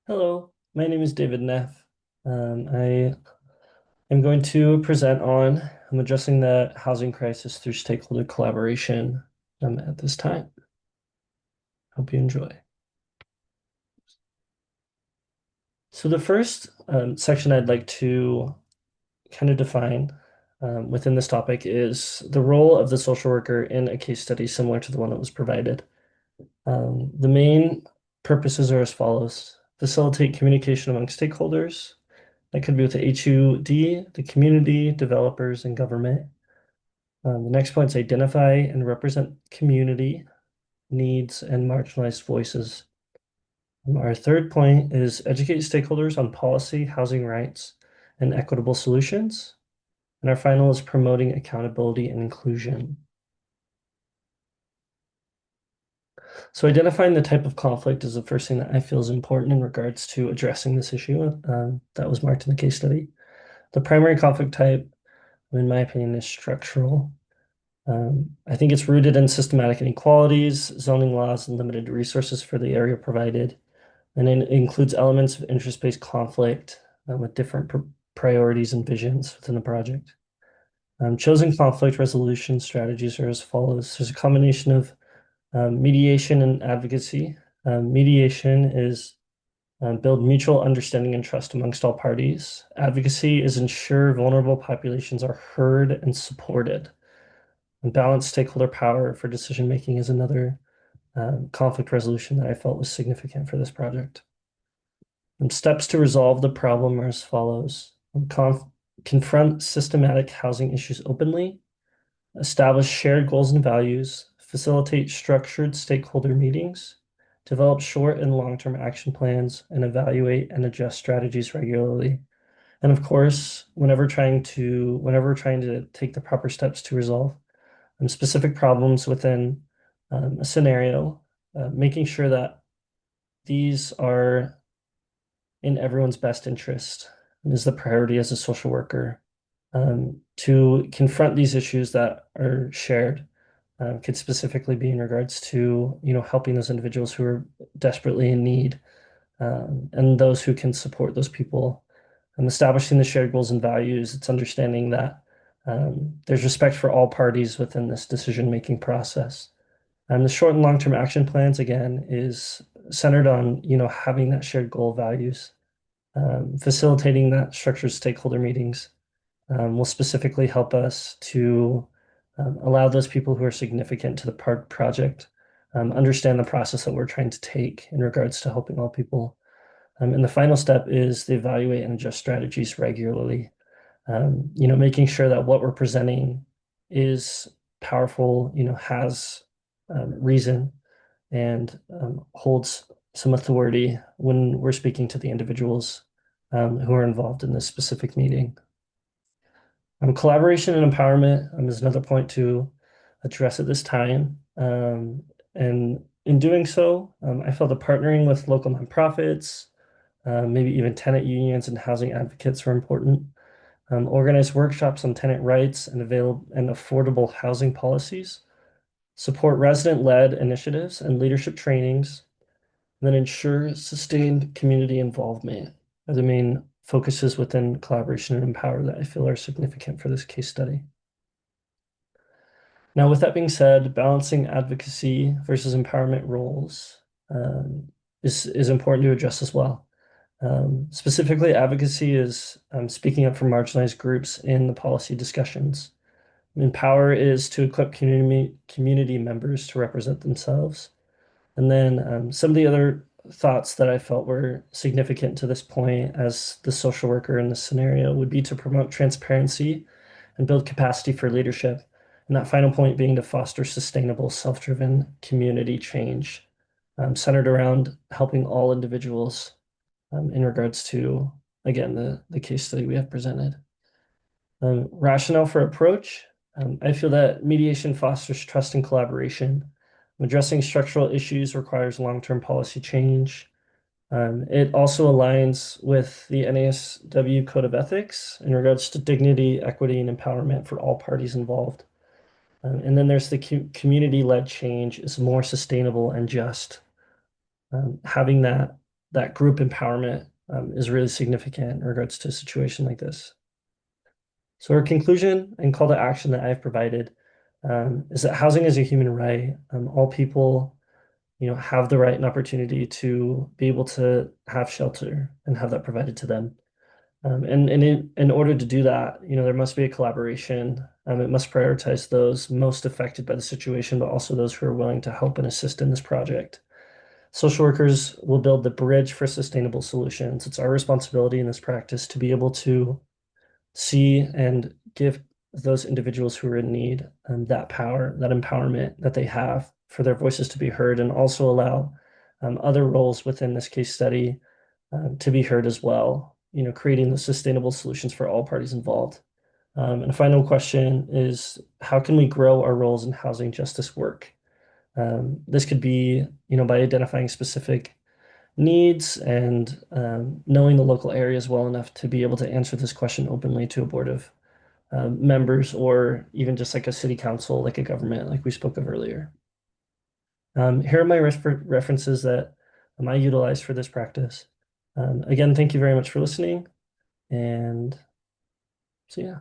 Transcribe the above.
Hello, my name is David Neff. I am going to present on addressing the housing crisis through stakeholder collaboration at this time. Hope you enjoy. So the first section I'd like to kind of define within this topic is the role of the social worker in a case study similar to the one that was provided. The main purposes are as follows: facilitate communication among stakeholders. That could be with the HUD, the community, developers, and government. The next point is identify and represent community needs and marginalized voices. Our third point is educate stakeholders on policy, housing rights, and equitable solutions. And our final is promoting accountability and inclusion. So identifying the type of conflict is the first thing that I feel is important in regards to addressing this issue that was marked in the case study. The primary conflict type, in my opinion, is structural. I think it's rooted in systematic inequalities, zoning laws, and limited resources for the area provided. And it includes elements of interest-based conflict with different priorities and visions within the project. Chosen conflict resolution strategies are as follows. There's a combination of mediation and advocacy. Mediation is build mutual understanding and trust amongst all parties. Advocacy is ensure vulnerable populations are heard and supported. And balanced stakeholder power for decision making is another conflict resolution that I felt was significant for this project. And steps to resolve the problem are as follows. Confront systematic housing issues openly, establish shared goals and values, facilitate structured stakeholder meetings, develop short and long-term action plans, and evaluate and adjust strategies regularly. And of course, whenever we're trying to take the proper steps to resolve specific problems within a scenario, making sure that these are in everyone's best interest is the priority as a social worker. To confront these issues that are shared could specifically be in regards to, helping those individuals who are desperately in need, and those who can support those people. And establishing the shared goals and values, it's understanding that there's respect for all parties within this decision-making process. And the short and long-term action plans, again, is centered on, having that shared goal values, facilitating that structured stakeholder meetings will specifically help us to allow those people who are significant to the project understand the process that we're trying to take in regards to helping all people. And the final step is to evaluate and adjust strategies regularly. Making sure that what we're presenting is powerful, has reason and holds some authority when we're speaking to the individuals who are involved in this specific meeting. Collaboration and empowerment is another point to address at this time. And in doing so, I felt that partnering with local nonprofits, maybe even tenant unions and housing advocates were important. Organize workshops on tenant rights and available and affordable housing policies, support resident-led initiatives and leadership trainings, and then ensure sustained community involvement are the main focuses within collaboration and empower that I feel are significant for this case study. Now, with that being said, balancing advocacy versus empowerment roles is important to address as well. Specifically, advocacy is speaking up for marginalized groups in the policy discussions. Empower is to equip community members to represent themselves. And then some of the other thoughts that I felt were significant to this point as the social worker in this scenario would be to promote transparency and build capacity for leadership. And that final point being to foster sustainable, self-driven community change, centered around helping all individuals in regards to, again, the case study we have presented. Rationale for approach. I feel that mediation fosters trust and collaboration. Addressing structural issues requires long-term policy change. It also aligns with the NASW Code of Ethics in regards to dignity, equity, and empowerment for all parties involved. And then there's the community-led change is more sustainable and just. Having that that group empowerment is really significant in regards to a situation like this. So our conclusion and call to action that I've provided is that housing is a human right. All people, have the right and opportunity to be able to have shelter and have that provided to them. In order to do that, there must be a collaboration. It must prioritize those most affected by the situation, but also those who are willing to help and assist in this project. Social workers will build the bridge for sustainable solutions. It's our responsibility in this practice to be able to see and give those individuals who are in need that power, that empowerment that they have for their voices to be heard, and also allow other roles within this case study to be heard as well, creating the sustainable solutions for all parties involved. And a final question is, how can we grow our roles in housing justice work? This could be, by identifying specific needs and knowing the local areas well enough to be able to answer this question openly to a board of members, or even just like a city council, like a government, like we spoke of earlier. Here are my references that I utilize for this practice. Again, thank you very much for listening, and so yeah.